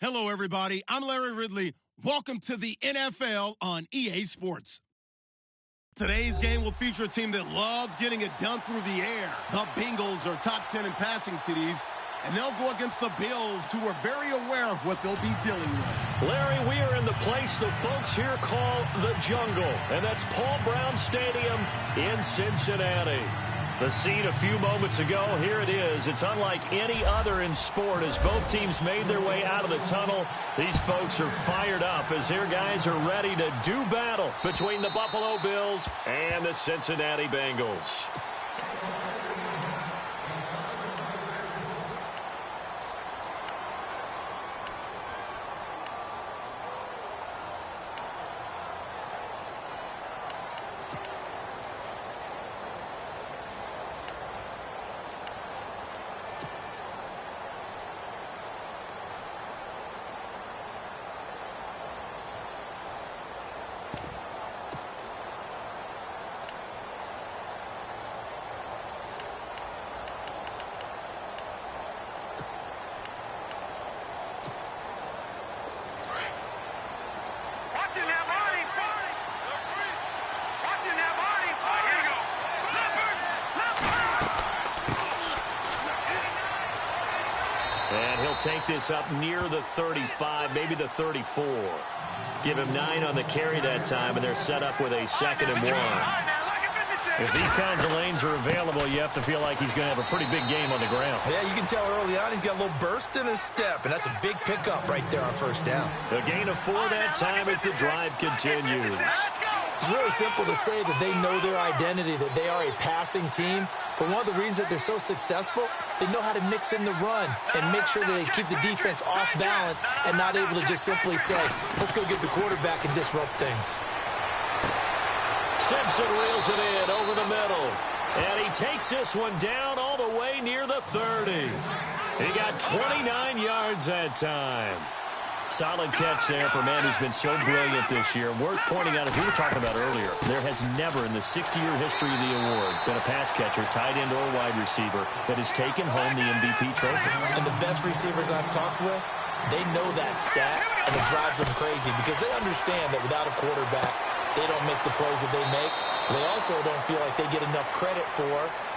Hello, everybody. I'm Larry Ridley. Welcome to the NFL on EA Sports. Today's game will feature a team that loves getting it done through the air. The Bengals are top 10 in passing TDs, and they'll go against the Bills, who are very aware of what they'll be dealing with. Larry, we are in the place the folks here call the jungle, and that's Paul Brown Stadium in Cincinnati. The scene a few moments ago, here it is. It's unlike any other in sport as both teams made their way out of the tunnel. These folks are fired up as their guys are ready to do battle between the Buffalo Bills and the Cincinnati Bengals. And he'll take this up near the 35, maybe the 34. Give him 9 on the carry that time, and they're set up with a 2nd and 1. If these kinds of lanes are available, you have to feel like he's going to have a pretty big game on the ground. Yeah, you can tell early on he's got a little burst in his step, and that's a big pickup right there on 1st down. A gain of 4 that time as the drive continues. It's really simple to say that they know their identity, that they are a passing team. But one of the reasons that they're so successful, they know how to mix in the run and make sure that they keep the defense off balance and not able to just simply say, let's go get the quarterback and disrupt things. Simpson reels it in over the middle. And he takes this one down all the way near the 30. He got 29 yards that time. Solid catch there for a man who's been so brilliant this year. Worth pointing out, as we were talking about earlier, there has never in the 60-year history of the award been a pass catcher, tight end, or wide receiver that has taken home the MVP trophy. And the best receivers I've talked with, they know that stat, and it drives them crazy because they understand that without a quarterback, they don't make the plays that they make. They also don't feel like they get enough credit for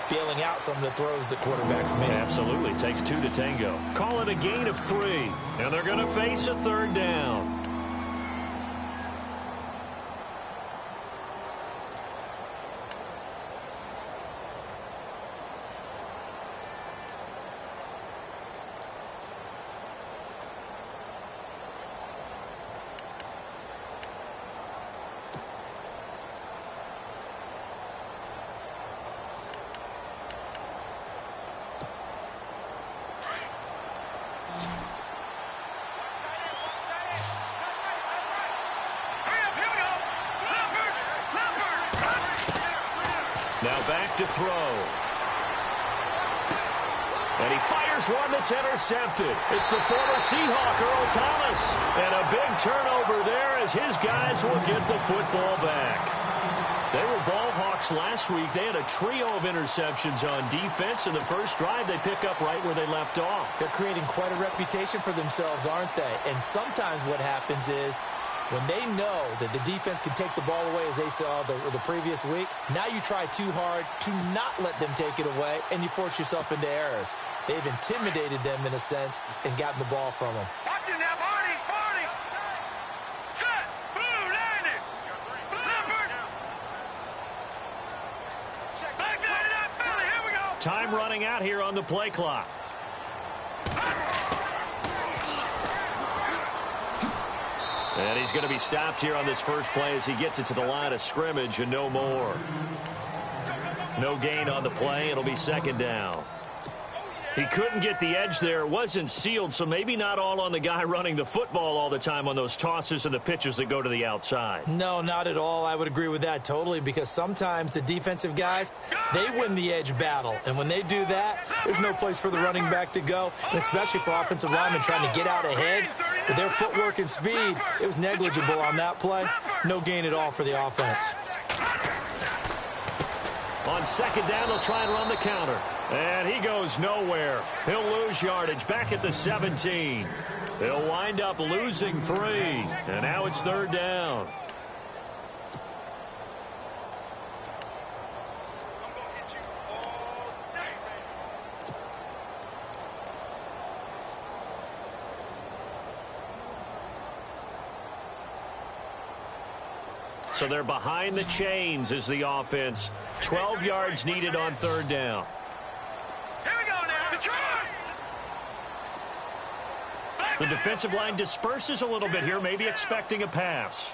bailing out some of the throws the quarterbacks make. Absolutely. Takes 2 to tango. Call it a gain of 3. And they're going to face a 3rd down. Now back to throw. And he fires one that's intercepted. It's the former Seahawk, Earl Thomas. And a big turnover there as his guys will get the football back. They were ball hawks last week. They had a trio of interceptions on defense. In the first drive, they pick up right where they left off. They're creating quite a reputation for themselves, aren't they? And sometimes what happens is, when they know that the defense can take the ball away, as they saw the previous week, now you try too hard to not let them take it away, and you force yourself into errors. They've intimidated them, in a sense, and gotten the ball from them. Watch it now, Barney! Set! Blue, landed! Back there to that Philly, here we go! Time running out here on the play clock. And he's going to be stopped here on this first play as he gets it to the line of scrimmage and no more. No gain on the play. It'll be 2nd down. He couldn't get the edge there. It wasn't sealed, so maybe not all on the guy running the football all the time on those tosses and the pitches that go to the outside. No, not at all. I would agree with that totally, because sometimes the defensive guys, they win the edge battle. And when they do that, there's no place for the running back to go, and especially for offensive linemen trying to get out ahead. With their footwork and speed, it was negligible on that play. No gain at all for the offense. On 2nd down, they'll try and run the counter. And he goes nowhere. He'll lose yardage back at the 17. They'll wind up losing 3, and now it's 3rd down. So they're behind the chains as the offense. 12 yards needed on 3rd down. Here we go now. Detroit! The defensive line disperses a little bit here, maybe expecting a pass.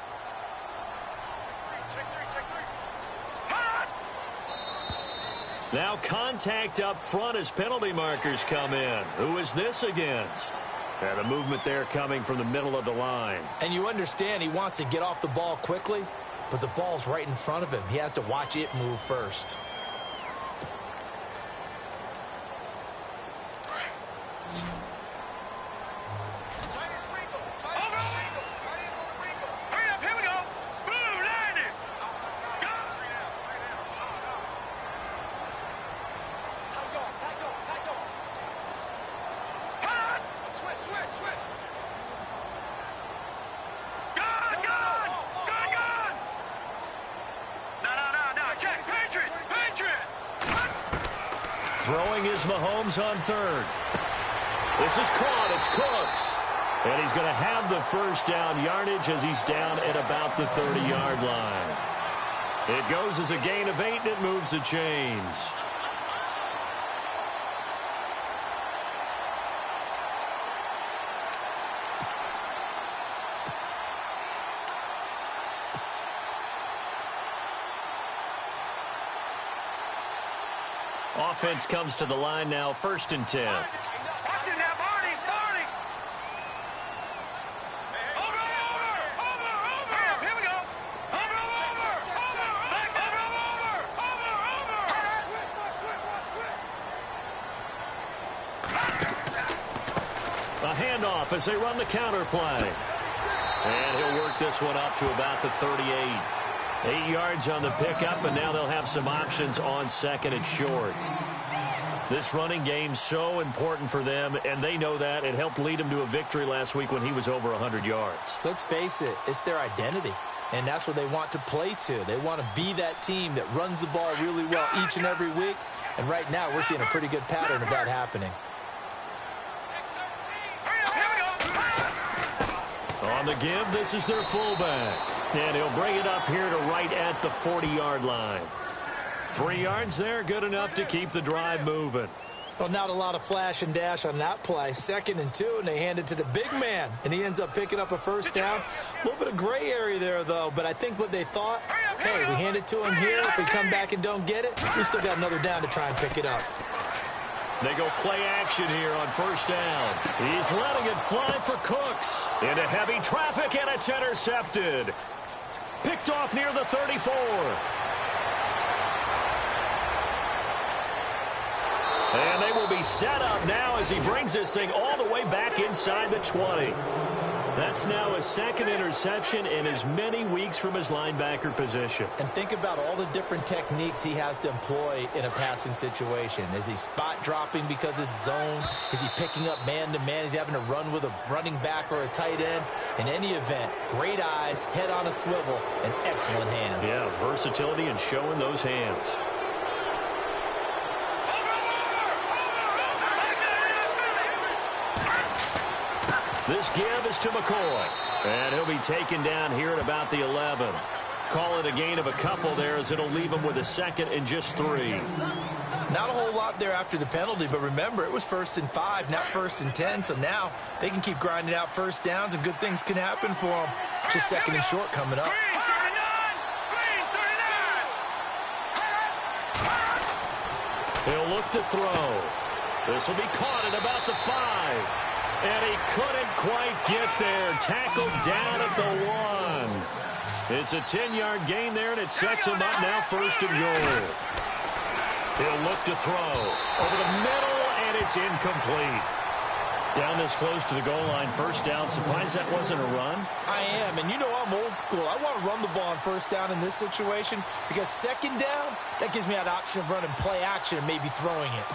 Now contact up front as penalty markers come in. Who is this against? And a movement there coming from the middle of the line. And you understand he wants to get off the ball quickly, but the ball's right in front of him. He has to watch it move first. Throwing is Mahomes on 3rd. This is caught. It's Cooks. And he's going to have the first down yardage as he's down at about the 30-yard line. It goes as a gain of 8, and it moves the chains. Offense comes to the line now, 1st and 10. Watch it now, Barney. Barney. Over. Here we go. Over. A handoff as they run the counter play. And he'll work this one up to about the 38. 8 yards on the pickup, and now they'll have some options on 2nd and short. This running game's so important for them, and they know that. It helped lead them to a victory last week when he was over 100 yards. Let's face it, it's their identity, and that's what they want to play to. They want to be that team that runs the ball really well each and every week, and right now we're seeing a pretty good pattern of that happening. On the give, this is their fullback. And he'll bring it up here to right at the 40-yard line. 3 yards there, good enough to keep the drive moving. Well, not a lot of flash and dash on that play. 2nd and 2, and they hand it to the big man, and he ends up picking up a first down. A little bit of gray area there, though, but I think what they thought, hey, we hand it to him here. If we come back and don't get it, we still got another down to try and pick it up. They go play action here on 1st down. He's letting it fly for Cooks. Into heavy traffic, and it's intercepted. Picked off near the 34. And they will be set up now as he brings this thing all the way back inside the 20. That's now his 2nd interception in as many weeks from his linebacker position. And think about all the different techniques he has to employ in a passing situation. Is he spot dropping because it's zone? Is he picking up man-to-man? Is he having to run with a running back or a tight end? In any event, great eyes, head on a swivel, and excellent hands. Yeah, versatility and showing those hands. This give is to McCoy, and he'll be taken down here at about the 11. Call it a gain of a couple there as it'll leave him with a 2nd and just 3. Not a whole lot there after the penalty, but remember, it was 1st and 5, not 1st and 10, so now they can keep grinding out first downs and good things can happen for them. Just 2nd and short coming up. He'll look to throw. This will be caught at about the 5. And he couldn't quite get there. Tackled down at the 1. It's a 10-yard gain there, and it sets him up now 1st and goal. He'll look to throw. Over the middle, and it's incomplete. Down this close to the goal line, 1st down. Surprised that wasn't a run? I am, and you know I'm old school. I want to run the ball on 1st down in this situation because 2nd down, that gives me that option of running play action and maybe throwing it.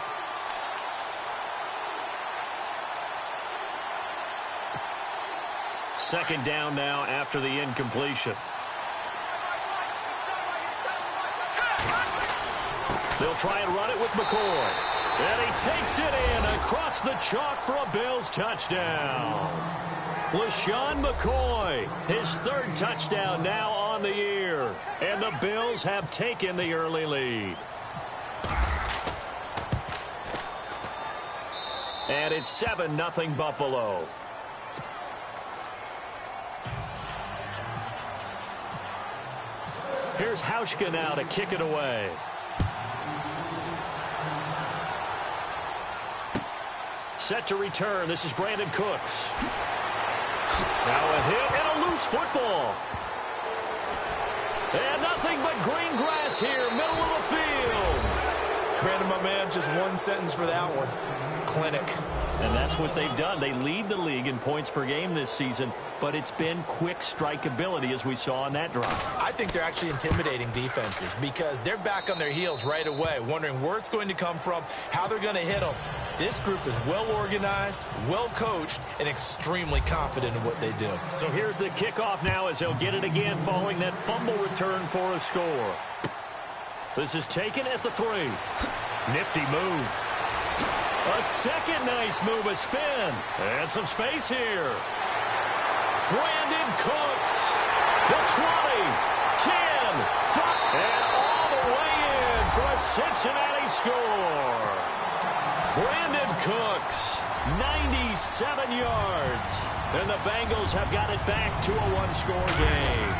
Second down now after the incompletion. They'll try and run it with McCoy. And he takes it in across the chalk for a Bills touchdown. LaShawn McCoy, his third touchdown now on the year. And the Bills have taken the early lead. And it's 7-0 Buffalo. Here's Hauschka now to kick it away. Set to return. This is Brandon Cooks. Now a hit and a loose football. And nothing but green grass here, middle of the field. Brandon, my man, just one sentence for that one. Clinic. And that's what they've done. They lead the league in points per game this season, but it's been quick strike ability as we saw on that drive. I think they're actually intimidating defenses because they're back on their heels right away, wondering where it's going to come from, how they're going to hit them. This group is well organized, well coached, and extremely confident in what they do. So here's the kickoff now as they'll get it again following that fumble return for a score. This is taken at the 3. Nifty move. A second nice move, a spin. And some space here. Brandon Cooks. The 20, 10, 5, and all the way in for a Cincinnati score. Brandon Cooks, 97 yards. And the Bengals have got it back to a one-score game.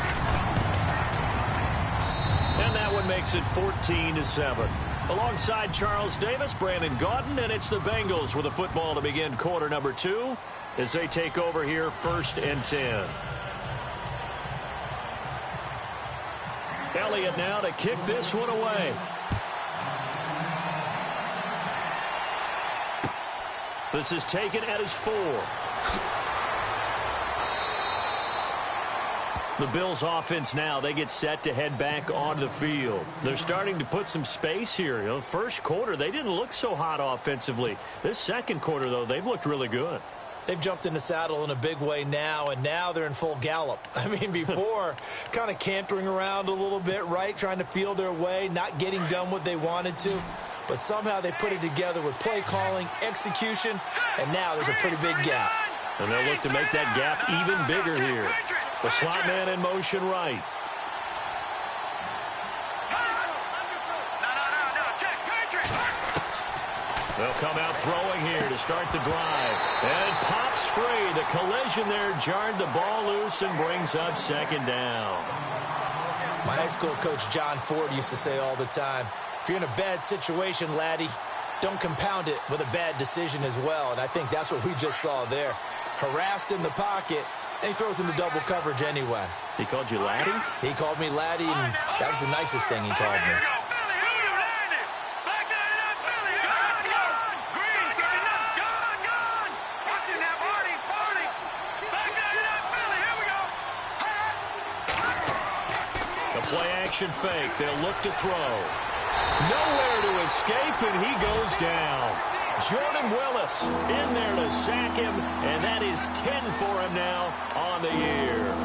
And that one makes it 14-7. Alongside Charles Davis, Brandon Gaudin, and it's the Bengals with a football to begin quarter number 2 as they take over here 1st and 10. Elliott now to kick this one away. This is taken at his 4. The Bills offense now, they get set to head back onto the field. They're starting to put some space here. You know, first quarter, they didn't look so hot offensively. This second quarter, though, they've looked really good. They've jumped in the saddle in a big way now, and now they're in full gallop. I mean, before, kind of cantering around a little bit, right, trying to feel their way, not getting done what they wanted to. But somehow they put it together with play calling, execution, and now there's a pretty big gap. And they'll look to make that gap even bigger here. The slot man in motion right. They'll come out throwing here to start the drive. And pops free. The collision there jarred the ball loose and brings up second down. My high school coach John Ford used to say all the time, if you're in a bad situation, laddie, don't compound it with a bad decision as well. And I think that's what we just saw there. Harassed in the pocket, and he throws into double coverage anyway. He called you laddie? He called me laddie, and that was the nicest thing he called me. The play action fake. They'll look to throw. Nowhere to escape, and he goes down. Jordan Willis in there to sack him, and that is 10 for him now on the year.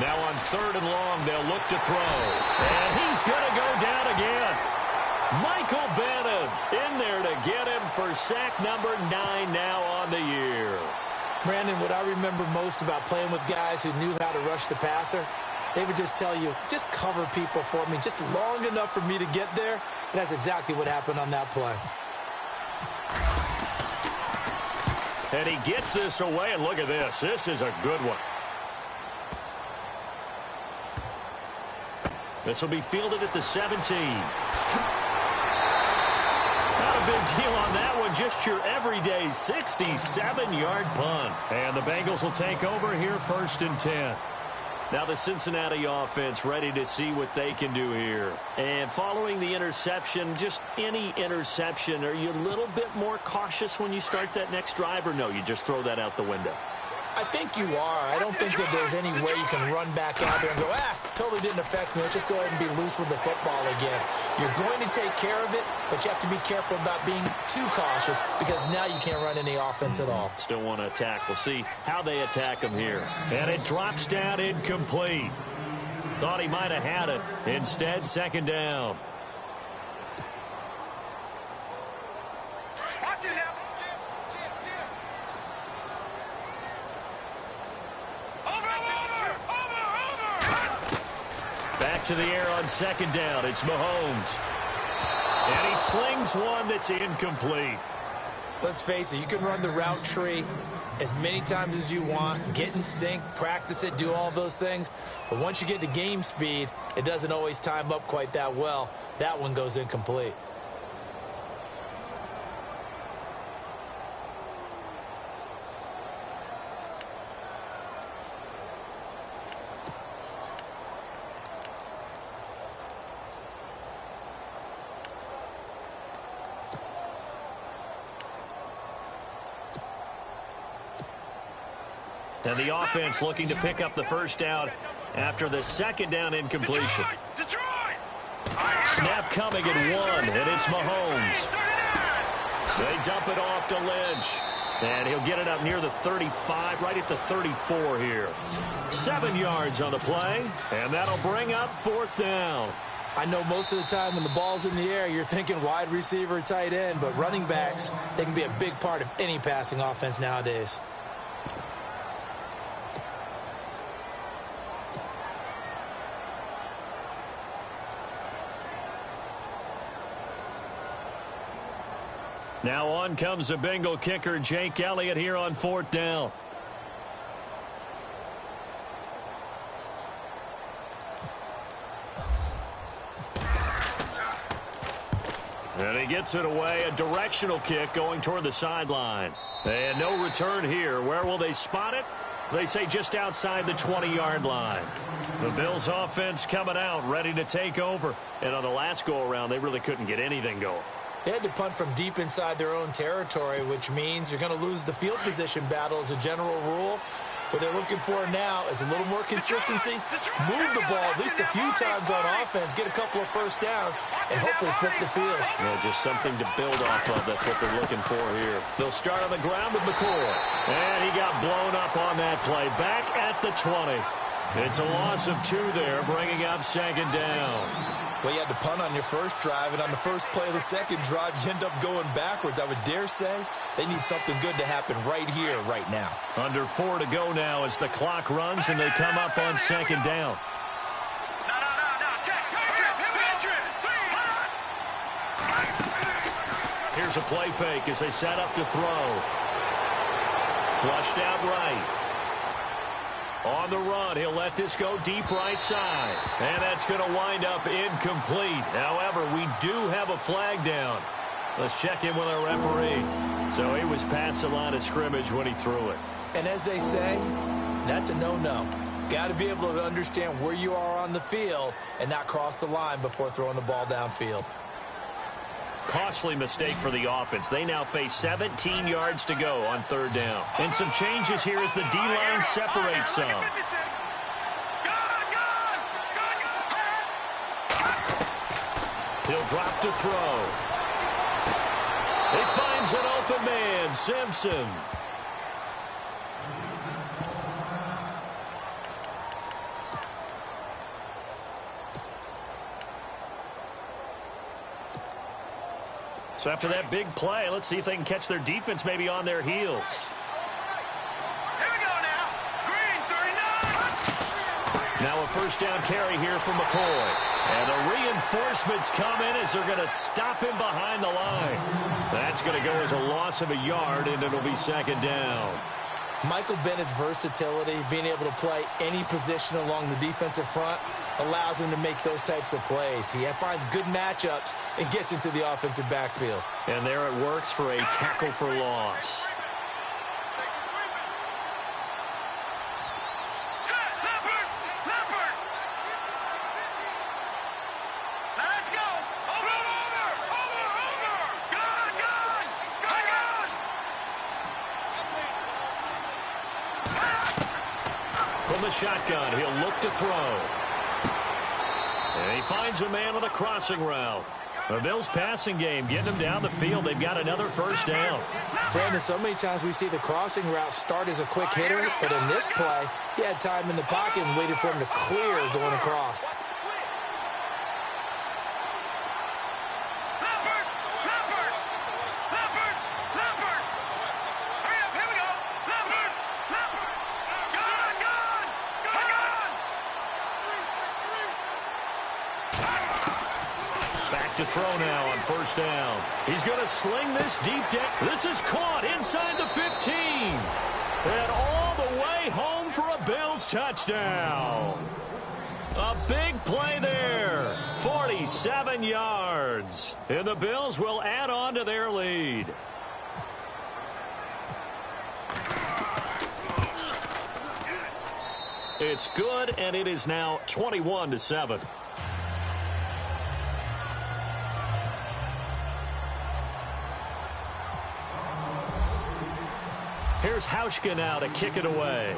Now on 3rd and long, they'll look to throw. And he's going to go down again. Michael Bannon in there to get him for sack number 9 now on the year. Brandon, what I remember most about playing with guys who knew how to rush the passer, they would just tell you, just cover people for me, just long enough for me to get there. And that's exactly what happened on that play. And he gets this away, and look at this. This is a good one. This will be fielded at the 17. Not a big deal on that one. just your everyday 67-yard punt. And the Bengals will take over here 1st and 10. Now the Cincinnati offense ready to see what they can do here. And following the interception, just any interception, are you a little bit more cautious when you start that next drive, or no, you just throw that out the window? I think you are. I don't think that there's any way you can run back out there and go, totally didn't affect me. Let's just go ahead and be loose with the football again. You're going to take care of it, but you have to be careful about being too cautious because now you can't run any offense at all. Still want to attack. We'll see how they attack him here. And it drops down incomplete. Thought he might have had it. Instead, 2nd down. Watch it now. Back to the air on 2nd down. It's Mahomes. And he slings one that's incomplete. Let's face it, you can run the route tree as many times as you want, get in sync, practice it, do all those things. But once you get to game speed, it doesn't always time up quite that well. That one goes incomplete. And the offense looking to pick up the 1st down after the 2nd down incompletion. Snap coming at 1, and it's Mahomes. They dump it off to Lynch. And he'll get it up near the 35, right at the 34 here. 7 yards on the play, and that'll bring up 4th down. I know most of the time when the ball's in the air, you're thinking wide receiver, tight end, but running backs, they can be a big part of any passing offense nowadays. Now on comes the Bengal kicker, Jake Elliott, here on 4th down. And he gets it away, a directional kick going toward the sideline. And no return here. Where will they spot it? They say just outside the 20-yard line. The Bills offense coming out, ready to take over. And on the last go-around, they really couldn't get anything going. They had to punt from deep inside their own territory, which means you're going to lose the field position battle as a general rule. What they're looking for now is a little more consistency, move the ball at least a few times on offense, get a couple of 1st downs, and hopefully flip the field. Yeah, just something to build off of. That's what they're looking for here. They'll start on the ground with McCoy. And he got blown up on that play. Back at the 20. It's a loss of 2 there, bringing up 2nd down. Well, you had to punt on your first drive, and on the first play of the second drive, you end up going backwards. I would dare say they need something good to happen right here, right now. Under 4 to go now as the clock runs, and they come up on 2nd down. Here's a play fake as they set up to throw. Flushed out right. On the run, he'll let this go deep right side. And that's going to wind up incomplete. However, we do have a flag down. Let's check in with our referee. So he was past the line of scrimmage when he threw it. And as they say, that's a no-no. Got to be able to understand where you are on the field and not cross the line before throwing the ball downfield. Costly mistake for the offense. They now face 17 yards to go on 3rd down. And some changes here as the D-line separates some. He'll drop to throw. He finds an open man, Simpson. So after that big play, let's see if they can catch their defense maybe on their heels. Here we go now. Green, 39. Now a 1st down carry here from McCoy. And the reinforcements come in as they're going to stop him behind the line. That's going to go as a loss of a yard, and it'll be 2nd down. Michael Bennett's versatility, being able to play any position along the defensive front, allows him to make those types of plays. He finds good matchups and gets into the offensive backfield. And there it works for a tackle for loss. From the shotgun, he'll look to throw. And he finds a man on the crossing route. The Bills' passing game getting them down the field. They've got another first down. Brandon, so many times we see the crossing route start as a quick hitter, but in this play, he had time in the pocket and waited for him to clear going across. To throw now on first down. He's going to sling this deep deck. This is caught inside the 15. And all the way home for a Bills touchdown. A big play there. 47 yards. And the Bills will add on to their lead. It's good, and it is now 21-7. Here's Hauschka now to kick it away.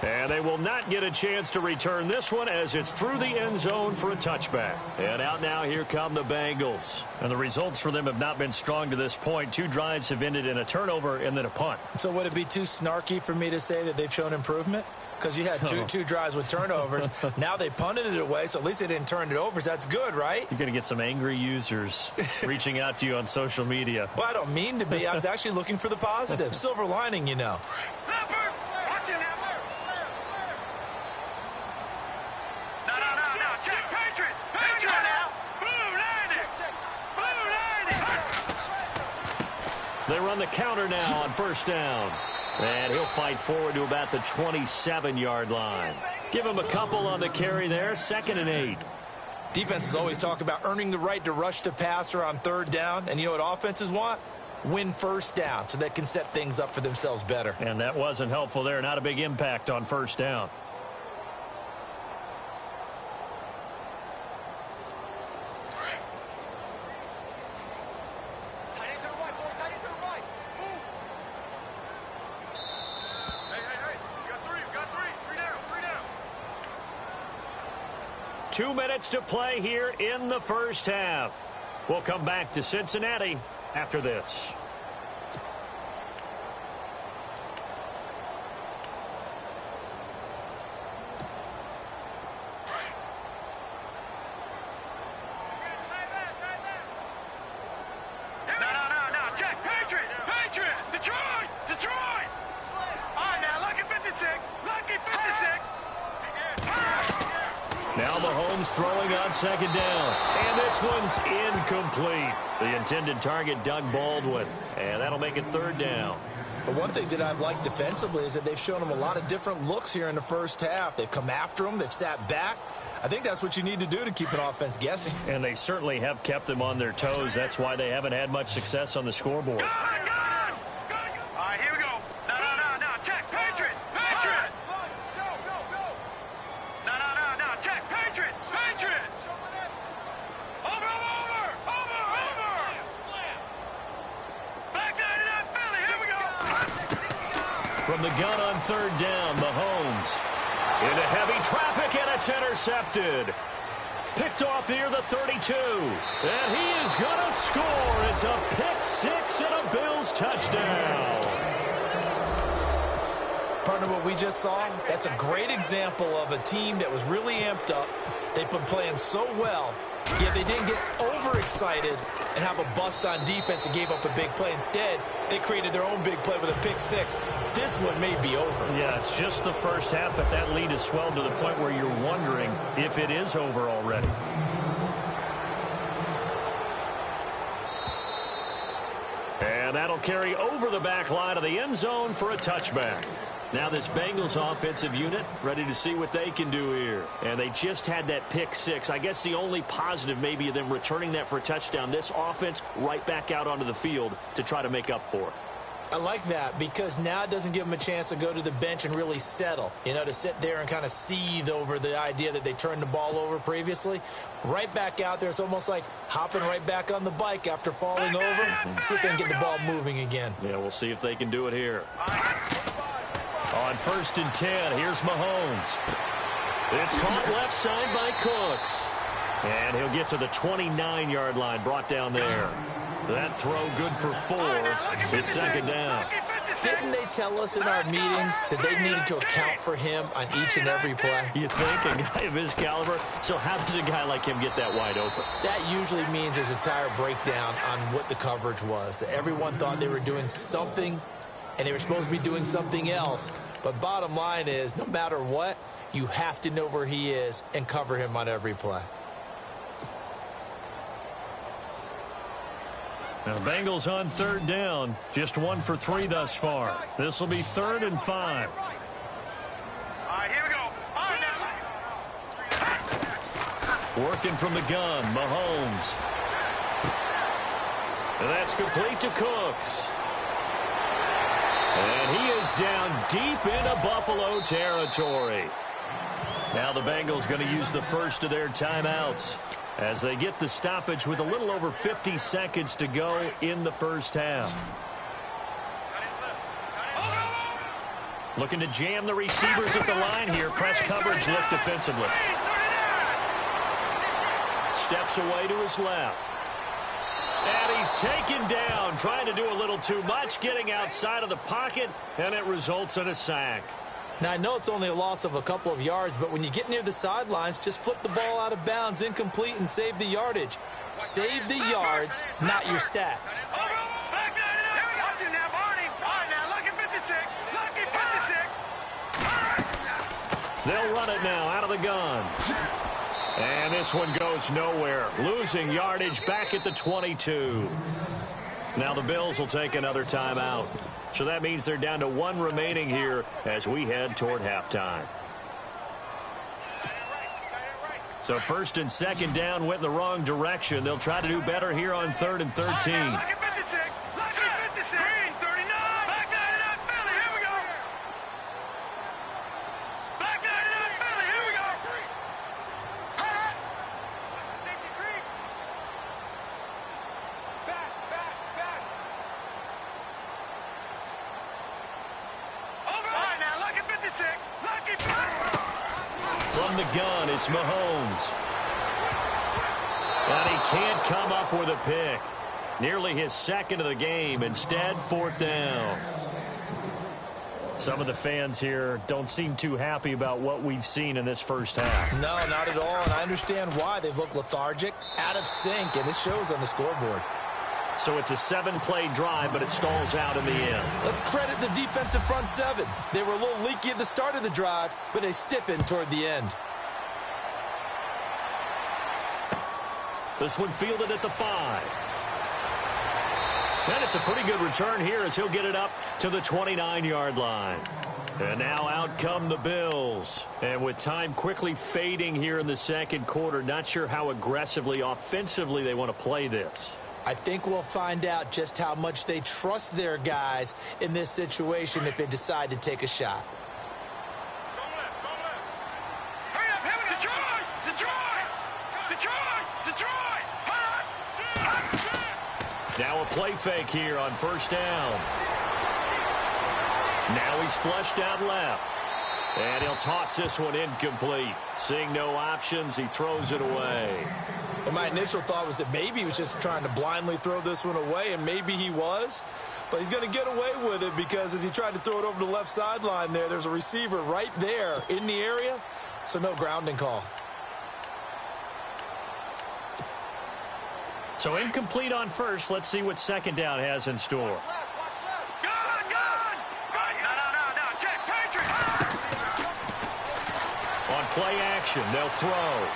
And they will not get a chance to return this one as it's through the end zone for a touchback. And out now, here come the Bengals. And the results for them have not been strong to this point. 2 drives have ended in a turnover and then a punt. So would it be too snarky for me to say that they've shown improvement? Because you had two drives with turnovers. Now they punted it away, so at least they didn't turn it over. So that's good, right? You're going to get some angry users reaching out to you on social media. Well, I don't mean to be. I was actually looking for the positive. Silver lining, you know. They run the counter now on first down. And he'll fight forward to about the 27-yard line. Give him a couple on the carry there. 2nd and 8. Defenses always talk about earning the right to rush the passer on 3rd down. And you know what offenses want? Win first down so they can set things up for themselves better. And that wasn't helpful there. Not a big impact on first down. Two minutes to play here in the first half. We'll come back to Cincinnati after this. No, Jack, Patriot, Detroit. All right, now, lucky 56. Now Mahomes throwing on 2nd down. And this one's incomplete. The intended target, Doug Baldwin. And that'll make it 3rd down. But one thing that I've liked defensively is that they've shown them a lot of different looks here in the first half. They've come after them. They've sat back. I think that's what you need to do to keep an offense guessing. And they certainly have kept them on their toes. That's why they haven't had much success on the scoreboard. All right, here we go. No, Jack, Patriot. No, Jack, Patriot. Over. Back down to that Philly. Here we go. From the gun on 3rd down, Mahomes into heavy traffic, and it's intercepted. Picked off near the 32. And he is going to score. It's a pick 6 and a Bills touchdown. Partner, what we just saw, that's a great example of a team that was really amped up. They've been playing so well, yet they didn't get overexcited and have a bust on defense and gave up a big play. Instead, they created their own big play with a pick 6. This one may be over. Yeah, it's just the first half, but that lead has swelled to the point where you're wondering if it is over already. And that'll carry over the back line of the end zone for a touchback. Now this Bengals offensive unit ready to see what they can do here. And they just had that pick six. I guess the only positive maybe of them returning that for a touchdown. This offense right back out onto the field to try to make up for it. I like that because now it doesn't give them a chance to go to the bench and really settle, to sit there and kind of seethe over the idea that they turned the ball over previously. Right back out there, it's almost like hopping right back on the bike after falling over. See if they can get the ball moving again. Yeah, we'll see if they can do it here. On 1st and 10, here's Mahomes. It's caught left side by Cooks. And he'll get to the 29-yard line, brought down there. That throw good for 4. It's 2nd down. Didn't they tell us in our meetings that they needed to account for him on each and every play? You think? A guy of his caliber? So how does a guy like him get that wide open? That usually means there's a tire breakdown on what the coverage was. Everyone thought they were doing something, and they were supposed to be doing something else. But bottom line is, no matter what, you have to know where he is and cover him on every play. Now, Bengals on 3rd down. Just 1 for 3 thus far. This will be 3rd and 5. All right, here we go. All right, now. Working from the gun, Mahomes. And that's complete to Cooks. And he is down deep into Buffalo territory. Now the Bengals going to use the first of their timeouts as they get the stoppage with a little over 50 seconds to go in the first half. Looking to jam the receivers at the line here. Press coverage look defensively. Steps away to his left. And he's taken down, trying to do a little too much, getting outside of the pocket, and it results in a sack. Now, I know it's only a loss of a couple of yards, but when you get near the sidelines, just flip the ball out of bounds, incomplete, and save the yardage. Save the yards, not your stats. They'll run it now out of the gun. And this one goes nowhere. Losing yardage back at the 22. Now the Bills will take another timeout. So that means they're down to 1 remaining here as we head toward halftime. So 1st and 2nd down went in the wrong direction. They'll try to do better here on 3rd and 13. From the gun, it's Mahomes. And he can't come up with a pick. Nearly his 2nd of the game. Instead, 4th down. Some of the fans here don't seem too happy about what we've seen in this first half. No, not at all, and I understand why. They've looked lethargic, out of sync, and it shows on the scoreboard. So it's a 7-play drive, but it stalls out in the end. Let's credit the defensive front 7. They were a little leaky at the start of the drive, but they stiffened toward the end. This one fielded at the 5. And it's a pretty good return here as he'll get it up to the 29-yard line. And now out come the Bills. And with time quickly fading here in the 2nd quarter, not sure how aggressively, offensively they want to play this. I think we'll find out just how much they trust their guys in this situation if they decide to take a shot. Hurry up, Detroit! Detroit! Detroit! Detroit! Now a play fake here on 1st down. Now he's flushed out left. And he'll toss this one incomplete. Seeing no options, he throws it away. Well, my initial thought was that maybe he was just trying to blindly throw this one away, and maybe he was. But he's going to get away with it because as he tried to throw it over the left sideline there's a receiver right there in the area, so no grounding call. So incomplete on 1st. Let's see what 2nd down has in store. On play action, they'll throw.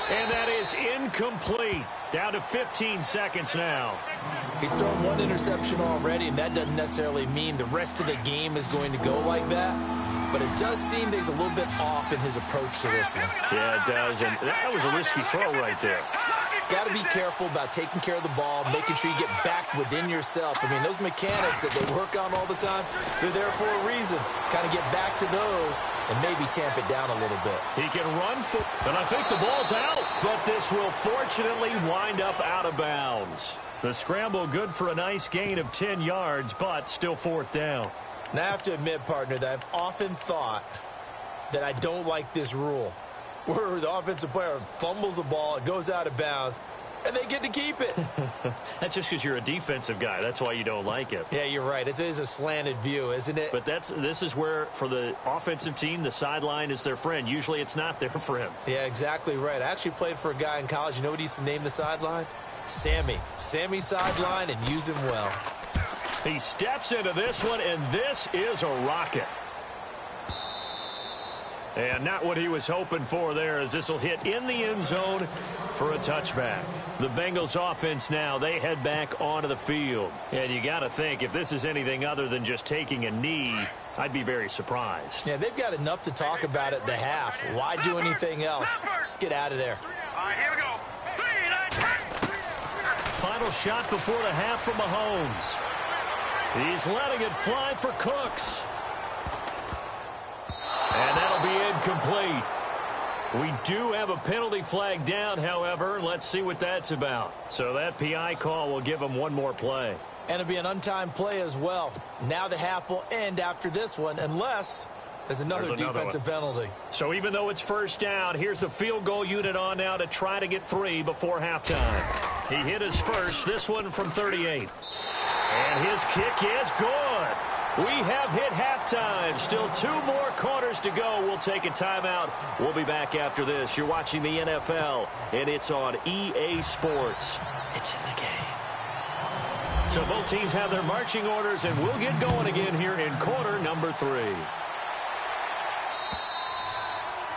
And that is incomplete. Down to 15 seconds now. He's thrown one interception already, and that doesn't necessarily mean the rest of the game is going to go like that. But it does seem that he's a little bit off in his approach to this one. Yeah, it does. And that was a risky throw right there. Got to be careful about taking care of the ball, making sure you get back within yourself. I mean, those mechanics that they work on all the time, they're there for a reason. Kind of get back to those and maybe tamp it down a little bit. He can run for, and I think the ball's out. But this will fortunately wind up out of bounds. The scramble good for a nice gain of 10 yards, but still fourth down. Now, I have to admit, partner, that I've often thought that I don't like this rule, where the offensive player fumbles the ball, it goes out of bounds, and they get to keep it. That's just because you're a defensive guy. That's why you don't like it. Yeah, you're right. It is a slanted view, isn't it? But this is where, for the offensive team, the sideline is their friend. Usually it's not their friend. Yeah, exactly right. I actually played for a guy in college. You know what he used to name the sideline? Sammy. Sammy sideline, and use him well. He steps into this one, and this is a rocket. And not what he was hoping for there, as this will hit in the end zone for a touchback. The Bengals offense now, they head back onto the field. And you got to think, if this is anything other than just taking a knee, I'd be very surprised. Yeah, they've got enough to talk about at the half. Why do anything else? Let's get out of there. All right, here we go. 3, 9, 10. Final shot before the half from Mahomes. He's letting it fly for Cooks. And that'll be incomplete. We do have a penalty flag down, however. Let's see what that's about. So that PI call will give him one more play. And it'll be an untimed play as well. Now the half will end after this one, unless there's another defensive penalty. So even though it's first down, here's the field goal unit on now to try to get 3 before halftime. He hit his first, this one from 38. And his kick is good. We have hit halftime. Still 2 more quarters to go. We'll take a timeout. We'll be back after this. You're watching the NFL, and it's on EA Sports. It's in the game. So both teams have their marching orders, and we'll get going again here in quarter number 3.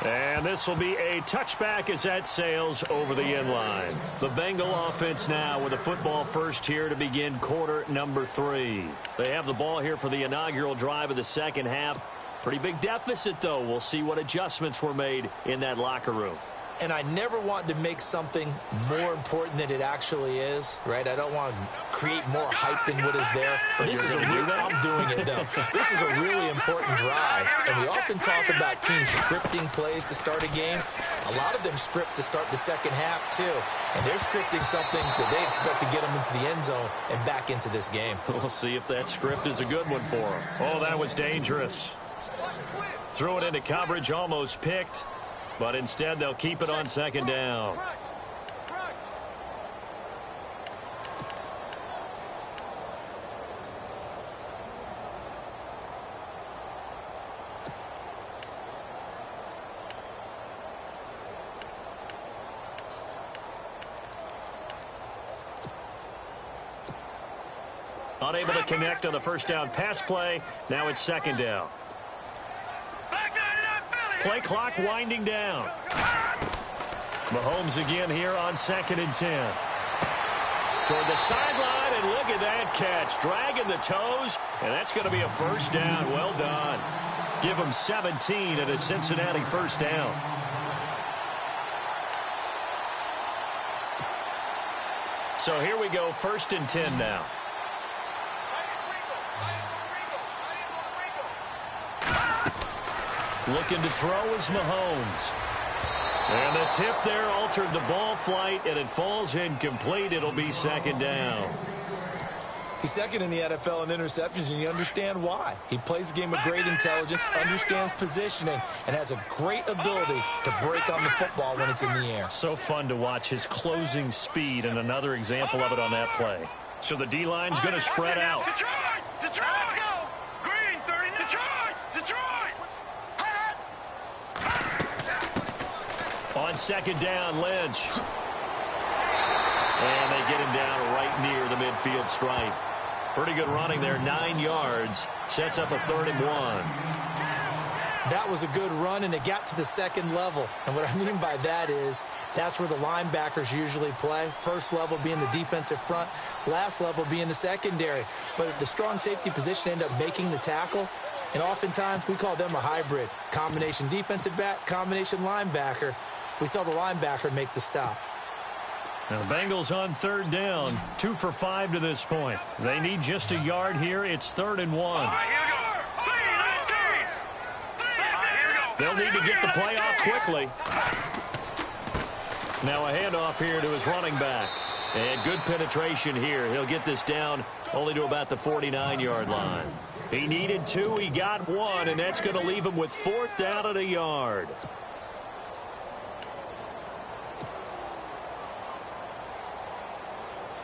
And this will be a touchback as that sails over the end line. The Bengal offense now with a football first here to begin quarter number 3. They have the ball here for the inaugural drive of the second half. Pretty big deficit, though. We'll see what adjustments were made in that locker room. And I never want to make something more important than it actually is, right? I don't want to create more hype than what is there. But this is I'm doing it, though. This is a really important drive. And we often talk about teams scripting plays to start a game. A lot of them script to start the second half, too. And they're scripting something that they expect to get them into the end zone and back into this game. We'll see if that script is a good one for them. Oh, that was dangerous. Threw it into coverage, almost picked. But instead, they'll keep it on second down. Unable to connect on the first down pass play. Now it's second down. Play clock winding down. Mahomes again here on 2nd and 10. Toward the sideline, and look at that catch. Dragging the toes, and that's going to be a first down. Well done. Give him 17 at a Cincinnati first down. So here we go, 1st and 10 now. Looking to throw is Mahomes. And the tip there altered the ball flight, and it falls incomplete. It'll be second down. He's second in the NFL in interceptions, and you understand why. He plays a game of great intelligence, understands positioning, and has a great ability to break on the football when it's in the air. So fun to watch his closing speed, and another example of it on that play. So the D-line's going to spread out. Detroit! Detroit, let's go! Green, 30, Detroit! Detroit! On second down, Lynch. And they get him down right near the midfield stripe. Pretty good running there, 9 yards. Sets up a 3rd and 1. That was a good run, and it got to the second level. And what I mean by that is that's where the linebackers usually play. First level being the defensive front, last level being the secondary. But the strong safety position ended up making the tackle. And oftentimes we call them a hybrid. Combination defensive back, combination linebacker. We saw the linebacker make the stop. Now the Bengals on third down, 2 for 5 to this point. They need just a yard here. It's 3rd and 1. All right, here we go. They'll need to get the play off quickly. Now a handoff here to his running back. And good penetration here. He'll get this down only to about the 49-yard line. He needed 2. He got 1, and that's going to leave him with 4th down and a yard.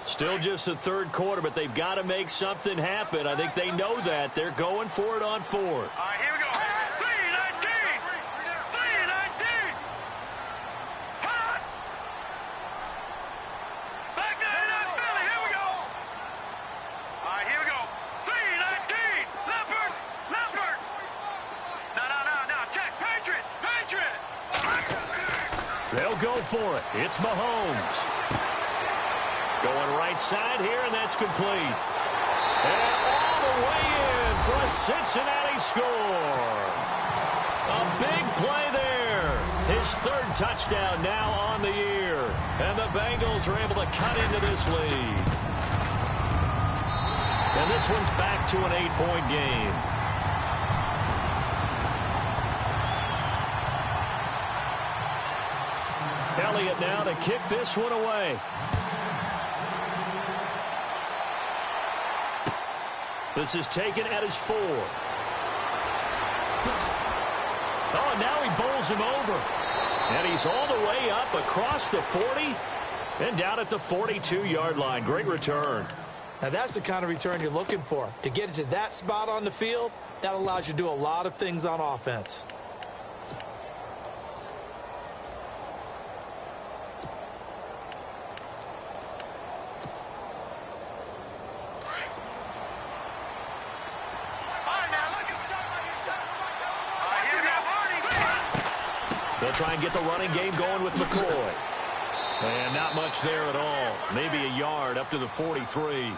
Still just the third quarter, but they've got to make something happen. I think they know that. They're going for it on 4th. All right, here we go. 3-19. 3-19. Hot. Back to Philly. Here we go. All right, here we go. 3-19. Leopard. Leopard. No. Check. Patriot. Patriot. They'll go for it. It's Mahomes. Going right side here, and that's complete. And all the way in for a Cincinnati score. A big play there. His 3rd touchdown now on the year. And the Bengals are able to cut into this lead. And this one's back to an 8-point game. Elliott now to kick this one away. This is taken at his 4. Oh, and now he bowls him over. And he's all the way up across the 40 and down at the 42-yard line. Great return. Now that's the kind of return you're looking for. To get it to that spot on the field, that allows you to do a lot of things on offense. They'll try and get the running game going with McCoy. And not much there at all. Maybe a yard up to the 43.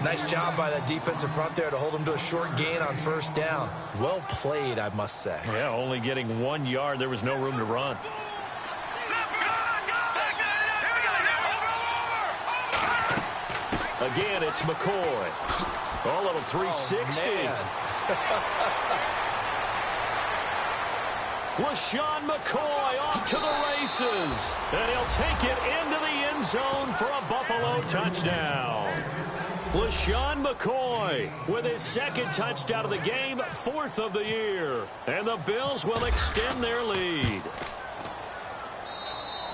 Nice job by that defensive front there to hold him to a short gain on 1st down. Well played, I must say. Yeah, only getting 1 yard. There was no room to run. Again, it's McCoy. Oh, a little 360. LaShawn McCoy off to the races. And he'll take it into the end zone for a Buffalo touchdown. LaShawn McCoy with his 2nd touchdown of the game, 4th of the year. And the Bills will extend their lead.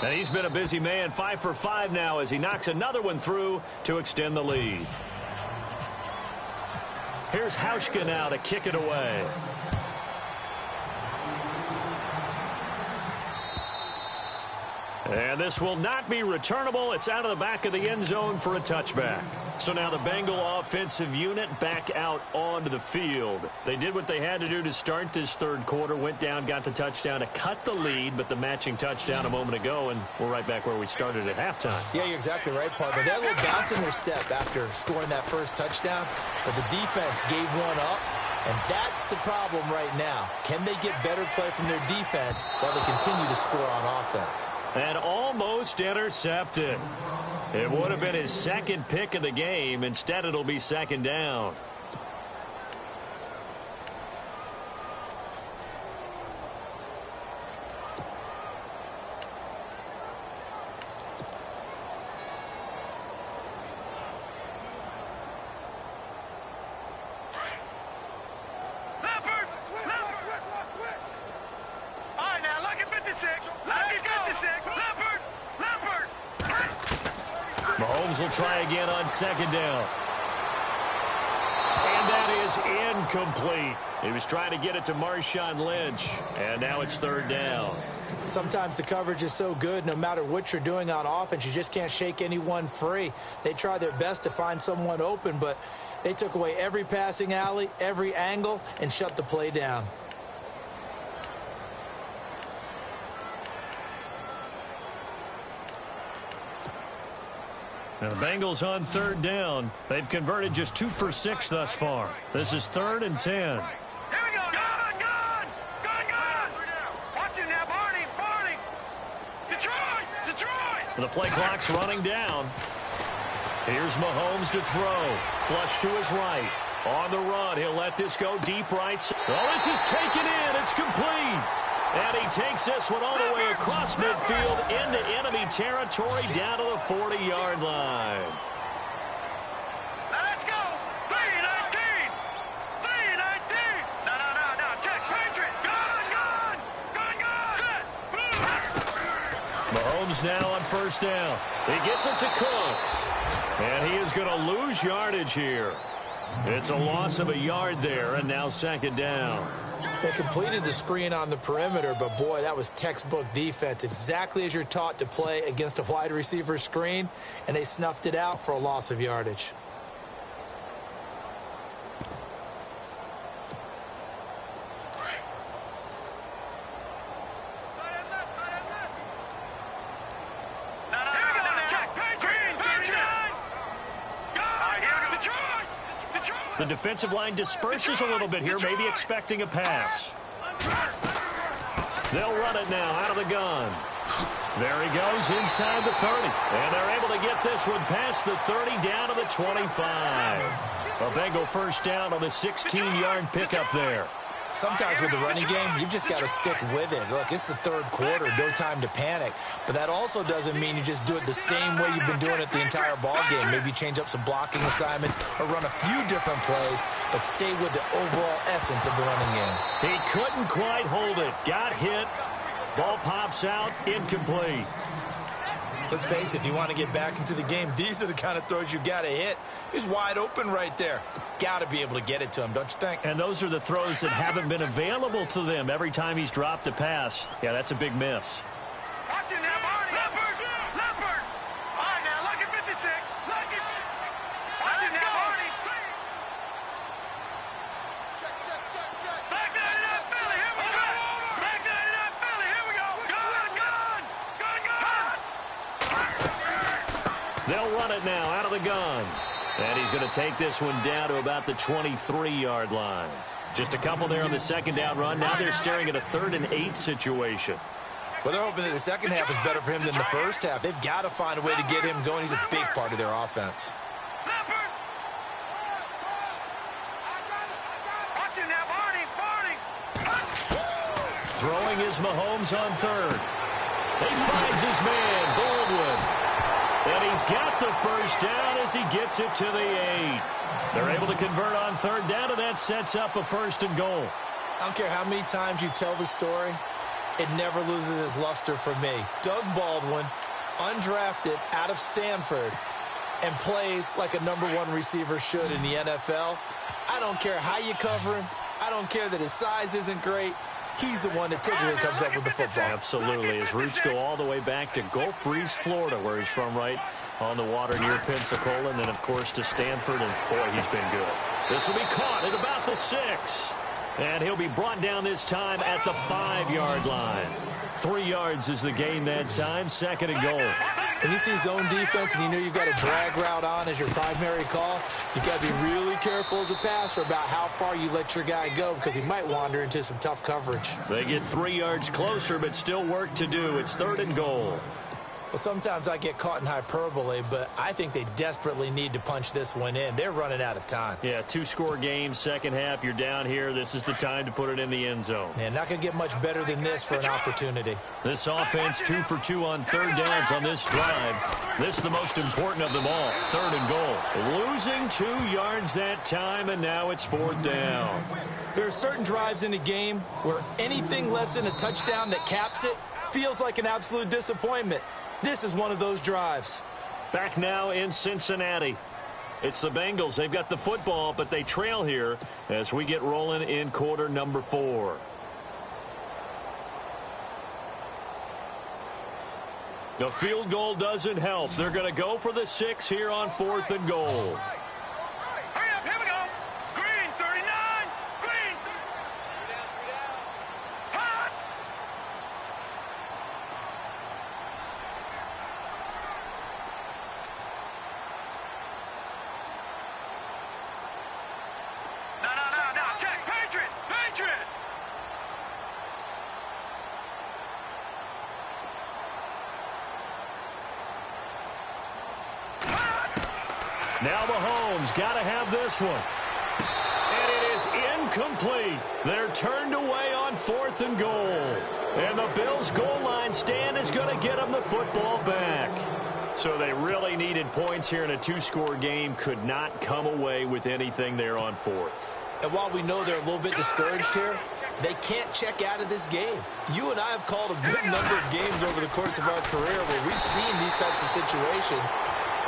And he's been a busy man, 5 for 5 now as he knocks another one through to extend the lead. Here's Hauschka now to kick it away. And this will not be returnable. It's out of the back of the end zone for a touchback. So now the Bengal offensive unit back out onto the field. They did what they had to do to start this 3rd quarter. Went down, got the touchdown to cut the lead, but the matching touchdown a moment ago, and we're right back where we started at halftime. Yeah, you're exactly right, partner. They had a little bounce in their step after scoring that 1st touchdown, but the defense gave one up. And that's the problem right now. Can they get better play from their defense while they continue to score on offense? And almost intercepted. It would have been his 2nd pick of the game. Instead, it'll be 2nd down. Mahomes will try again on 2nd down. And that is incomplete. He was trying to get it to Marshawn Lynch. And now it's 3rd down. Sometimes the coverage is so good, no matter what you're doing on offense, you just can't shake anyone free. They try their best to find someone open, but they took away every passing alley, every angle, and shut the play down. And the Bengals on third down. They've converted just 2 for 6 thus far. This is 3rd and 10. Here we go. Gun! Watch it now, Barney! Detroit! The play clock's running down. Here's Mahomes to throw. Flush to his right. On the run, he'll let this go deep right. Oh, this is taken in. It's complete. And he takes this one all the way across midfield into enemy territory down to the 40-yard line. Let's go. 3-19. No. Check. Patriot. Gun. Set. Mahomes now on first down. He gets it to Cooks. And he is going to lose yardage here. It's a loss of a yard there, and now 2nd down. They completed the screen on the perimeter, but boy, that was textbook defense. Exactly as you're taught to play against a wide receiver screen, and they snuffed it out for a loss of yardage. The defensive line disperses a little bit here, maybe expecting a pass. They'll run it now out of the gun. There he goes inside the 30. And they're able to get this one past the 30 down to the 25. A Bengal first down on the 16-yard pickup there. Sometimes with the running game, you've just got to stick with it. Look, it's the 3rd quarter, no time to panic. But that also doesn't mean you just do it the same way you've been doing it the entire ball game. Maybe change up some blocking assignments or run a few different plays, but stay with the overall essence of the running game. He couldn't quite hold it. Got hit. Ball pops out. Incomplete. Let's face it, if you want to get back into the game, these are the kind of throws you got to hit. He's wide open right there. Got to be able to get it to him, don't you think? And those are the throws that haven't been available to them every time he's dropped a pass. Yeah, that's a big miss. Watch it now, Barney. Leopard. All right, now, look at 56. Watch it now, Barney. Check. Back 99 Philly, here we go. Back 99 Philly, here we go. Gun. They'll run it now out of the gun. And he's going to take this one down to about the 23-yard line. Just a couple there on the 2nd down run. Now they're staring at a 3rd and 8 situation. Well, they're hoping that the second half is better for him than the first half. They've got to find a way to get him going. He's a big part of their offense. Watch it now, Barney. Throwing is Mahomes on 3rd. He finds his man, Baldwin. And he's got the first down as he gets it to the 8. They're able to convert on 3rd down, and that sets up a 1st and goal. I don't care how many times you tell the story, it never loses its luster for me. Doug Baldwin, undrafted out of Stanford, and plays like a #1 receiver should in the NFL. I don't care how you cover him. I don't care that his size isn't great. He's the one that typically comes up with the football. Absolutely. His roots go all the way back to Gulf Breeze, Florida, where he's from, right on the water near Pensacola, and then, of course, to Stanford, and, boy, he's been good. This will be caught at about the 6. And he'll be brought down this time at the 5-yard line. 3 yards is the gain that time, 2nd and goal. When you see zone defense and you know you've got a drag route on as your primary call, you've got to be really careful as a passer about how far you let your guy go because he might wander into some tough coverage. They get 3 yards closer, but still work to do. It's 3rd and goal. Well, sometimes I get caught in hyperbole, but I think they desperately need to punch this one in. They're running out of time. Yeah, 2-score game, 2nd half. You're down here. This is the time to put it in the end zone. Yeah, not going to get much better than this for an opportunity. This offense 2 for 2 on 3rd downs on this drive. This is the most important of them all, 3rd and goal. Losing 2 yards that time, and now it's 4th down. There are certain drives in a game where anything less than a touchdown that caps it feels like an absolute disappointment. This is one of those drives. Back now in Cincinnati. It's the Bengals. They've got the football, but they trail here as we get rolling in quarter number 4. The field goal doesn't help. They're going to go for the 6 here on 4th and goal. Hurry up, here we go. Green, 39. Green. Hot. Now Mahomes got to have this one. And it is incomplete. They're turned away on 4th and goal. And the Bills' goal line stand is going to get them the football back. So they really needed points here in a 2-score game. Could not come away with anything there on 4th. And while we know they're a little bit discouraged here, they can't check out of this game. You and I have called a good number of games over the course of our career where we've seen these types of situations.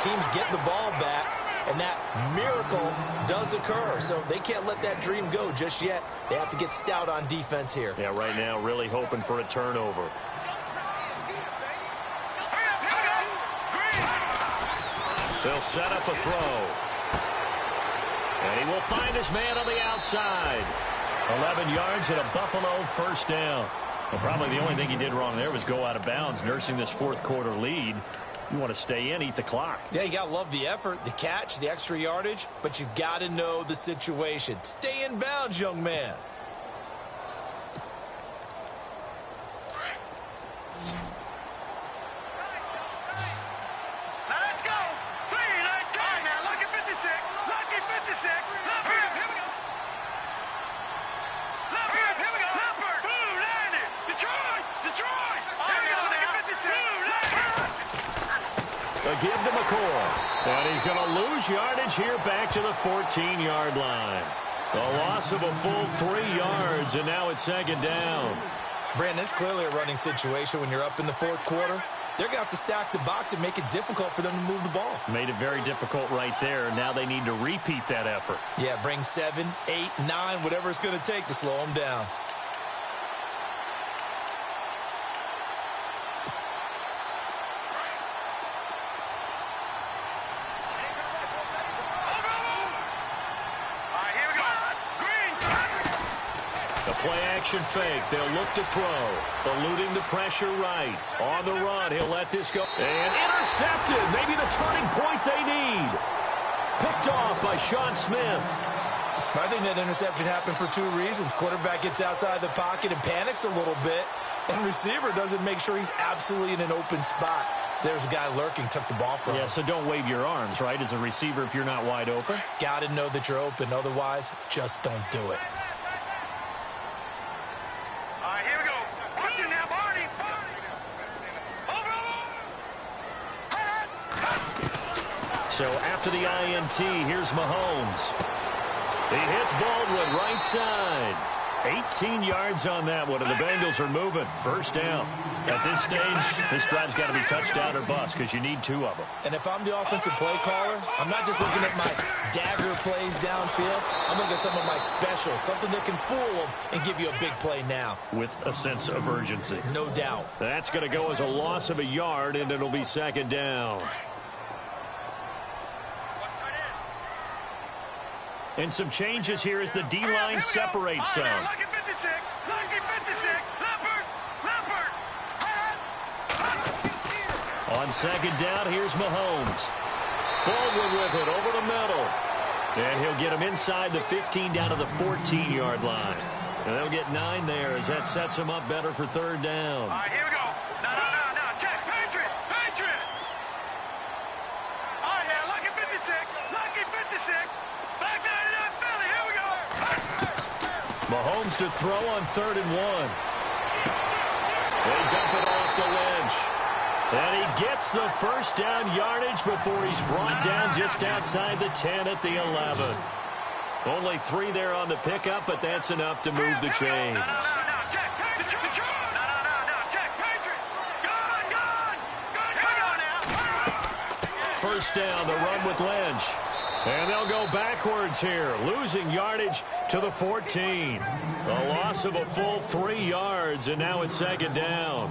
Teams get the ball back, and that miracle does occur. So they can't let that dream go just yet. They have to get stout on defense here. Yeah, right now really hoping for a turnover. They'll set up a throw. And he will find his man on the outside. 11 yards and a Buffalo first down. Well, probably the only thing he did wrong there was go out of bounds, nursing this 4th quarter lead. You want to stay in, eat the clock. Yeah, you got to love the effort, the catch, the extra yardage, but you got to know the situation. Stay in bounds, young man. Now let's go. 3, 19. All right, now, lucky 56. Lucky 56. Leopard. Here we go. Leopard. Here we go. Leopard. Blue, landed. Detroit. Detroit. Here we go. Lucky 56. Blue, landed. Give to McCoy. And he's going to lose yardage here back to the 14-yard line. A loss of a full 3 yards, and now it's 2nd down. Brandon, it's clearly a running situation when you're up in the 4th quarter. They're going to have to stack the box and make it difficult for them to move the ball. Made it very difficult right there. Now they need to repeat that effort. Yeah, bring 7, 8, 9, whatever it's going to take to slow them down. Play-action fake. They'll look to throw. Eluding the pressure right. On the run, he'll let this go. And intercepted. Maybe the turning point they need. Picked off by Sean Smith. I think that interception happened for 2 reasons. Quarterback gets outside the pocket and panics a little bit. And receiver doesn't make sure he's absolutely in an open spot. So there's a guy lurking, took the ball from him. Yeah, so don't wave your arms, right, as a receiver if you're not wide open. Got to know that you're open. Otherwise, just don't do it. So after the INT, here's Mahomes. He hits Baldwin right side. 18 yards on that one, and the Bengals are moving. First down. At this stage, this drive's got to be touchdown or bust because you need 2 of them. And if I'm the offensive play caller, I'm not just looking at my dagger plays downfield. I'm looking at some of my specials, something that can fool them and give you a big play now. With a sense of urgency. No doubt. That's going to go as a loss of a yard, and it'll be 2nd down. And some changes here as the D-line separates some. Lucky 56. Lucky 56. Leopard. Leopard. On 2nd down, here's Mahomes. Baldwin with it over the middle. And he'll get him inside the 15 down to the 14-yard line. And they'll get 9 there as that sets him up better for 3rd down. All right, here we go. No. Check. Patriot. All right, now, lucky 56. Lucky 56. Back 99 Philly. Here we go. Mahomes to throw on 3rd and 1. They dump it off to Lynch. And he gets the first down yardage before he's brought down just outside the 10 at the 11. Only 3 there on the pickup, but that's enough to move the chains. No, check. Patriots. No, check. Patriots. Gone. Here we go now. First down, the run with Lynch. And they'll go backwards here, losing yardage to the 14. A loss of a full 3 yards, and now it's 2nd down.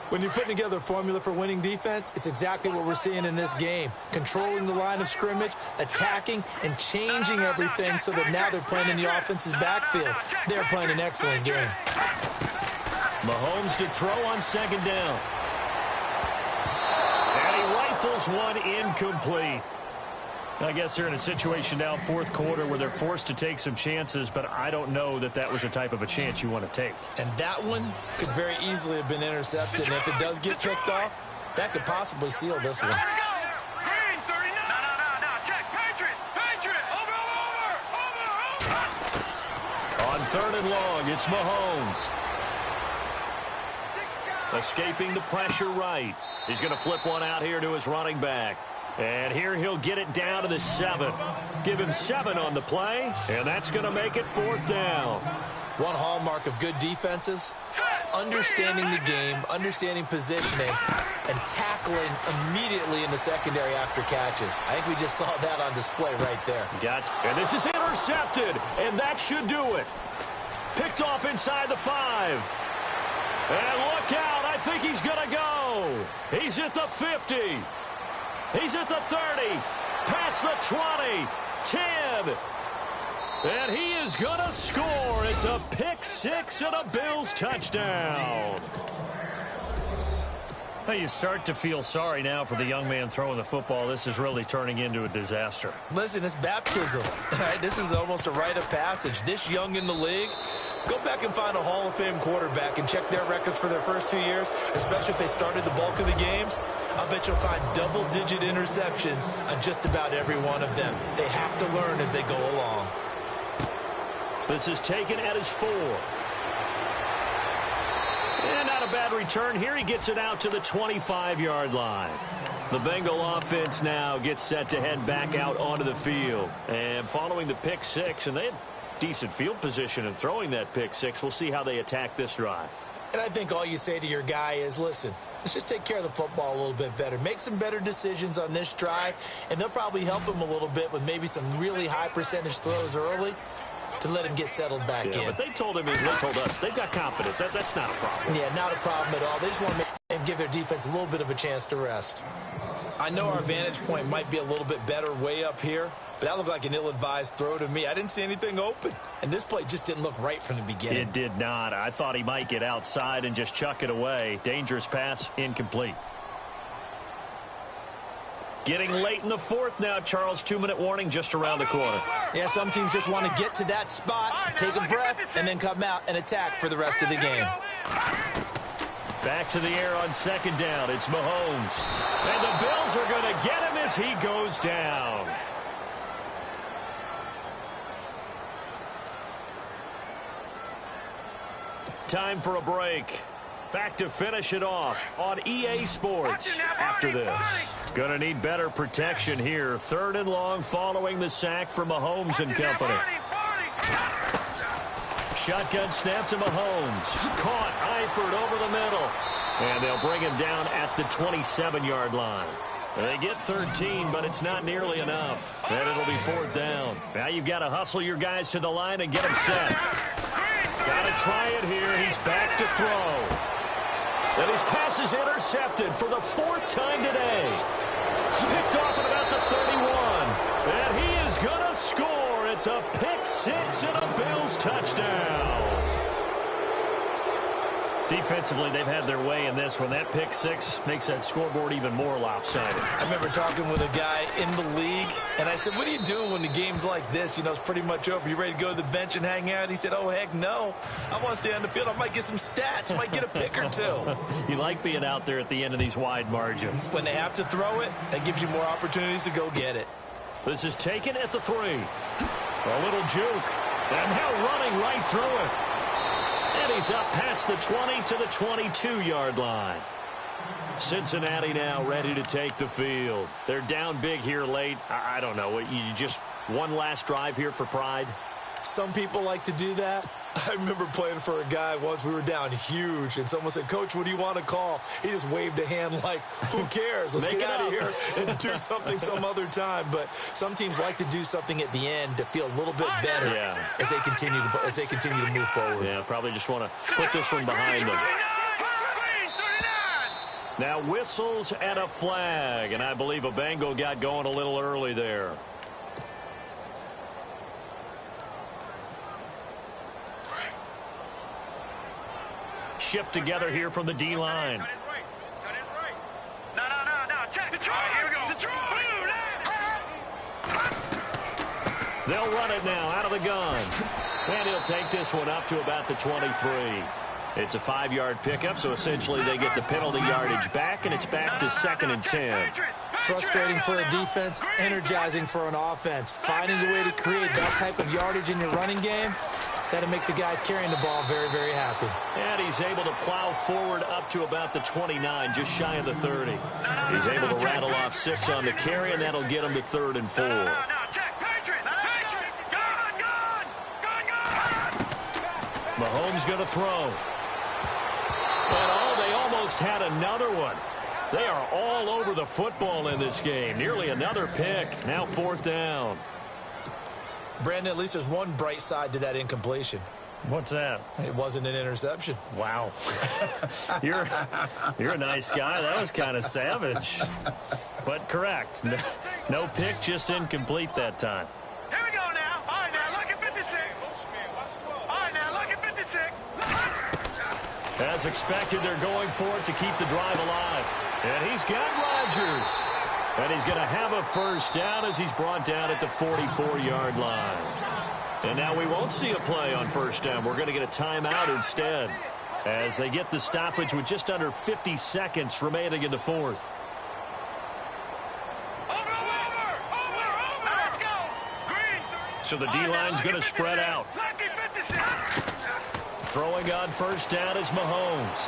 When you're putting together a formula for winning defense, it's exactly what we're seeing in this game. Controlling the line of scrimmage, attacking, and changing everything so that now they're playing in the offense's backfield. They're playing an excellent game. Mahomes to throw on 2nd down. And he rifles one incomplete. I guess they're in a situation now, 4th quarter, where they're forced to take some chances, but I don't know that that was the type of a chance you want to take. And that one could very easily have been intercepted, and if it does get picked off, that could possibly seal this one. Let's go. Green 39. No. On 3rd and long, it's Mahomes. Escaping the pressure right. He's going to flip one out here to his running back. And here he'll get it down to the 7. Give him 7 on the play, and that's going to make it 4th down. One hallmark of good defenses is understanding the game, understanding positioning, and tackling immediately in the secondary after catches. I think we just saw that on display right there. And this is intercepted, and that should do it. Picked off inside the 5. And look out, I think he's going to go. He's at the 50. He's at the 30. Past the 20. 10. And he is going to score. It's a pick 6 and a Bills touchdown. Well, you start to feel sorry now for the young man throwing the football. This is really turning into a disaster. Listen, it's baptism. Right? This is almost a rite of passage. This young in the league, go back and find a Hall of Fame quarterback and check their records for their first 2 years, especially if they started the bulk of the games. I'll bet you'll find double-digit interceptions on just about every one of them. They have to learn as they go along. This is taken at his 4. And not a bad return here. He gets it out to the 25-yard line. The Bengal offense now gets set to head back out onto the field. And following the pick 6, and they had decent field position in throwing that pick 6. We'll see how they attack this drive. And I think all you say to your guy is, listen, let's just take care of the football a little bit better. Make some better decisions on this drive, and they'll probably help him a little bit with maybe some really high percentage throws early to let him get settled back in. But they told us they've got confidence. That's not a problem. Yeah, not a problem at all. They just want to give their defense a little bit of a chance to rest. I know our vantage point might be a little bit better way up here, but that looked like an ill-advised throw to me. I didn't see anything open, and this play just didn't look right from the beginning. It did not. I thought he might get outside and just chuck it away. Dangerous pass, incomplete. Getting late in the 4th now, Charles. 2-minute warning just around the corner. Yeah, some teams just want to get to that spot, take a breath, and then come out and attack for the rest of the game. Back to the air on 2nd down. It's Mahomes. And the Bills are going to get him as he goes down. Time for a break. Back to finish it off on EA Sports after this. Gonna need better protection here. 3rd and long following the sack from Mahomes and company. Shotgun snap to Mahomes. Caught Eifert over the middle. And they'll bring him down at the 27-yard line. They get 13, but it's not nearly enough. And it'll be 4th down. Now you've got to hustle your guys to the line and get them set. Got to try it here. He's back to throw. And his pass is intercepted for the 4th time today. Picked off at about the 31. And he is going to score. It's a pick 6 and a Bills touchdown. Defensively, they've had their way in this one. That pick 6 makes that scoreboard even more lopsided. I remember talking with a guy in the league, and I said, what do you do when the game's like this? You know, it's pretty much over. You ready to go to the bench and hang out? He said, oh, heck no. I want to stay on the field. I might get some stats. I might get a pick or 2. You like being out there at the end of these wide margins. When they have to throw it, that gives you more opportunities to go get it. This is taken at the 3. A little juke. And now running right through it. And he's up past the 20 to the 22-yard line. Cincinnati now ready to take the field. They're down big here late. I don't know. You just one last drive here for pride? Some people like to do that. I remember playing for a guy once. We were down huge, and someone said, Coach, what do you want to call? He just waved a hand like, who cares? Let's get out of here and do something some other time. But some teams like to do something at the end to feel a little bit better as they continue to move forward. Yeah, probably just want to put this one behind them. Now whistles and a flag, and I believe a Bengal got going a little early there. Shift together here from the D-line. No, check. Here we go. They'll run it now out of the gun. And he'll take this one up to about the 23. It's a 5-yard pickup, so essentially they get the penalty yardage back, and it's back to 2nd and 10. Frustrating for a defense, energizing for an offense. Finding a way to create that type of yardage in your running game, That'll make the guys carrying the ball very, very happy. And he's able to plow forward up to about the 29, just shy of the 30. He's able to rattle off 6 on the carry, and that'll get him to 3rd and 4. Mahomes going to throw. And they almost had another one. They are all over the football in this game. Nearly another pick. Now 4th down. Brandon, at least there's one bright side to that incompletion. What's that? It wasn't an interception. Wow. You're a nice guy. That was kind of savage. But correct. No pick, just incomplete that time. Here we go now. All right, now look at 56. All right, now look at 56. As expected, they're going for it to keep the drive alive. And he's got Rodgers. And he's going to have a first down as he's brought down at the 44-yard line. And now we won't see a play on first down. We're going to get a timeout instead as they get the stoppage with just under 50 seconds remaining in the 4th. Let's go. Green. So the D-line's going to spread out. Throwing on first down is Mahomes.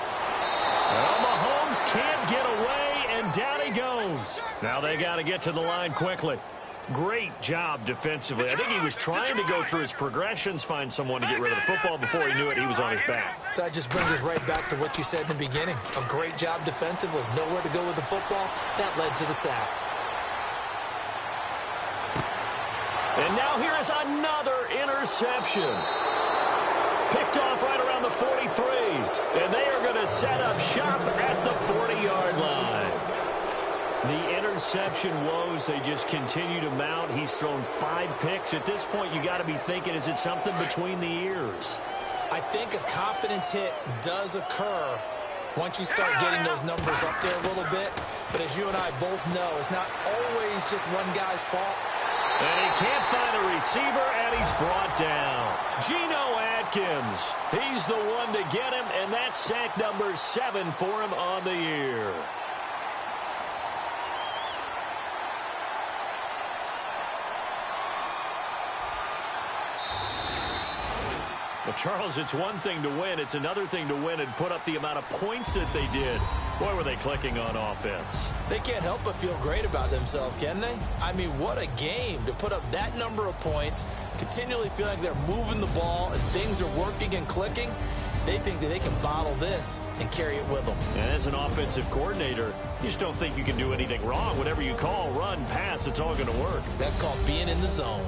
Well, Mahomes can't get away, and down he goes. Now they got to get to the line quickly. Great job defensively. I think he was trying to go through his progressions, find someone to get rid of the football. Before he knew it, he was on his back. So that just brings us right back to what you said in the beginning. A great job defensively. Nowhere to go with the football. That led to the sack. And now here is another interception. Picked off right around the 43. And they are going to set up shop at the 40-yard line. The interception woes, they just continue to mount. He's thrown 5 picks. At this point, you got to be thinking, is it something between the ears? I think a confidence hit does occur once you start getting those numbers up there a little bit. But as you and I both know, it's not always just one guy's fault. And he can't find a receiver, and he's brought down. Geno Atkins, he's the one to get him, and that's sack number 7 for him on the year. Well, Charles, it's one thing to win. It's another thing to win and put up the amount of points that they did. Boy, were they clicking on offense. They can't help but feel great about themselves, can they? I mean, what a game to put up that number of points, continually feel like they're moving the ball and things are working and clicking. They think that they can bottle this and carry it with them. And as an offensive coordinator, you just don't think you can do anything wrong. Whatever you call, run, pass, it's all going to work. That's called being in the zone.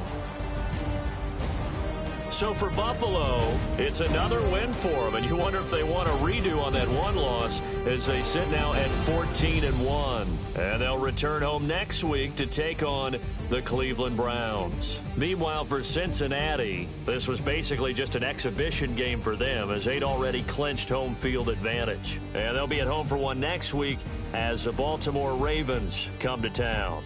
So for Buffalo, it's another win for them, and you wonder if they want a redo on that one loss as they sit now at 14-1. And they'll return home next week to take on the Cleveland Browns. Meanwhile, for Cincinnati, this was basically just an exhibition game for them as they'd already clinched home field advantage. And they'll be at home for one next week as the Baltimore Ravens come to town.